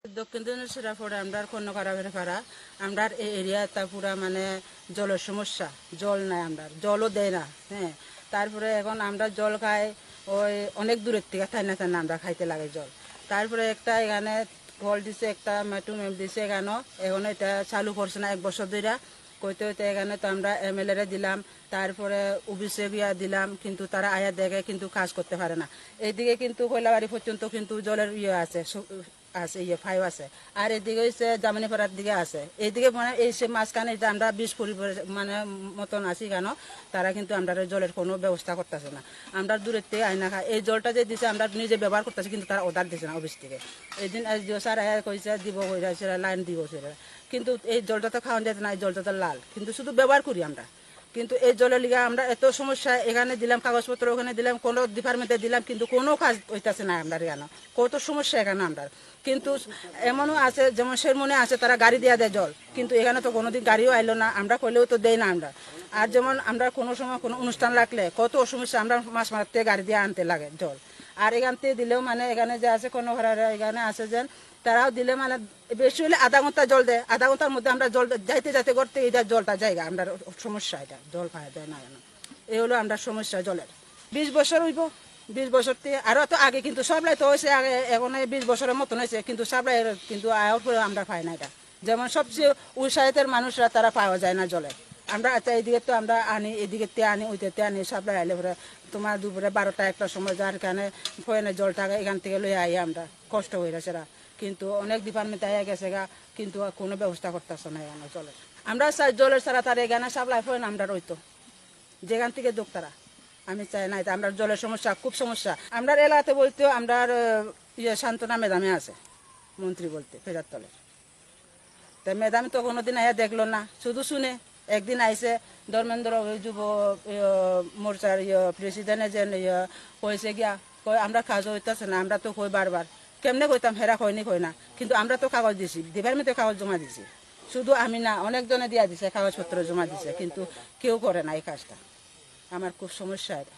দক্ষিণ দিনাজপুরের পরে আমরা কন্যকারাবের পাড়া আমরা এই এরিয়াটা পুরা মানে জলের সমস্যা, জল নাই, আমরা জলও দেয় না। হ্যাঁ, তারপরে এখন আমরা জল খাই ওই অনেক দূরের থেকে টাইনা টাইনা আমরা খাইতে লাগে জল। তারপরে একটা এখানে কল দিছে, একটা মেটু মেম দিছে এখানে, এখন এটা চালু করছে না 1 বছর ধরে কইতে হইতে। এখানে তো আমরা MLA দিলাম, তারপরে ওবিসি গিয়া দিলাম, কিন্তু তারা আয়া দেখে কিন্তু কাজ করতে পারে না। এইদিকে কিন্তু কয়লাবাড়ি পর্যন্ত কিন্তু জলের আছে আছে ফাইভ আছে, আর এদিকে হচ্ছে জামানিপাড়ার দিকে আছে। এইদিকে মানে এই সে মাঝখানে যে আমরা 20 পরিবার মানে মতন আছি কেন, তারা কিন্তু আমরা জলের কোনো ব্যবস্থা করতেছে না। আমরা দূরের থেকে আইনা খাই, এই জলটা যে দিছে আমরা নিজে ব্যবহার করতেছি, কিন্তু তারা অর্ডার দিছে না অফিস থেকে। এই দিন স্যার আয়া কইছে দিব, লাইন দিব সেটা, কিন্তু এই জলটা তো খাওয়া যেত না, এই জলটা তো লাল, কিন্তু শুধু ব্যবহার করি আমরা। কিন্তু এই জলের লিগে আমরা এত সমস্যা, এখানে দিলাম কাগজপত্র, ওখানে দিলাম, কোনো ডিপার্টমেন্টে দিলাম, কিন্তু কোনো কাজ হইতেছে না আমরা এখানে। কত সমস্যা এখানে আমরা। কিন্তু এমনও আছে, যেমন সেরমনে আছে তারা গাড়ি দেওয়া দেয় জল, কিন্তু এখানে তো কোনোদিন গাড়িও আইলো না, আমরা কইলেও তো দেয় না আমরা। আর যেমন আমরা কোনো সময় কোনো অনুষ্ঠান লাগলে কত সমস্যা, আমরা মাছ মারতে গাড়ি দিয়ে আনতে লাগে জল। আর এখান থেকে দিলেও মানে এখানে যে আছে কোনো ঘরেরা এখানে আছে যেন, তারাও দিলে মানে বেশি হলে আধা ঘন্টা জল দেয়, আধা ঘন্টার মধ্যে আমরা জল যাইতে যাইতে করতে এটা জলটা জায়গা আমরা সমস্যা, এটা জল পাওয়া যায় না কেন, এই হলো আমরা সমস্যা জলের। 20 বছর হইব, 20 বছর থেকে আরও তো আগে কিন্তু সাপ্লাই তো হয়েছে আগে, এখন 20 বছরের মতন হয়েছে, কিন্তু সাপ্লাই কিন্তু আয়ার পরে আমরা পাই না এটা। যেমন সবচেয়ে উৎসাহিতের মানুষরা তারা পাওয়া যায় না জলের। আমরা আচ্ছা এইদিকে তো আমরা আনি, এদিকে তে আনি, ওইতে আনি, সাপ্লাই আইলে পরে তোমার দুপুরে 12টা 1টার সময় যার কারণে ফোনে জলটা এখান থেকে লই আই আমরা, কষ্ট হয়ে গেছে। কিন্তু অনেক ডিপার্টমেন্ট আইয়া গেছে গা, কিন্তু কোনো ব্যবস্থা করতেছে না এখানে জলের। আমরা চাই জলের ছাড়া তারা এখানে সাপ্লাই ফোন আমরা রইতো যেখান থেকে দুঃখ তারা। আমি চাই না, এটা আমরা জলের সমস্যা, খুব সমস্যা। আমরা এলাকাতে বলতে আমরা সান্ত্বনা ম্যাডামে আছে, মন্ত্রী বলতে ফেরার তলের। তা ম্যাডাম তো কোনোদিন আয়া দেখলো না, শুধু শুনে। একদিন আইসে ধর্মেন্দ্র যুব মোর্চার প্রেসিডেন্টে যেন কইছে গিয়া, কই আমরা কাজ হইতেছে না, আমরা তো কই বারবার, কেমনে কইতাম হেরা কয়নি কই না, কিন্তু আমরা তো কাগজ দিছি, ডিপার্টমেন্টে কাগজ জমা দিছি, শুধু আমি না অনেকজনে দিয়া দিছে কাগজপত্র জমা দিছে, কিন্তু কেউ করে না এই কাজটা। আমার খুব সমস্যা এটা।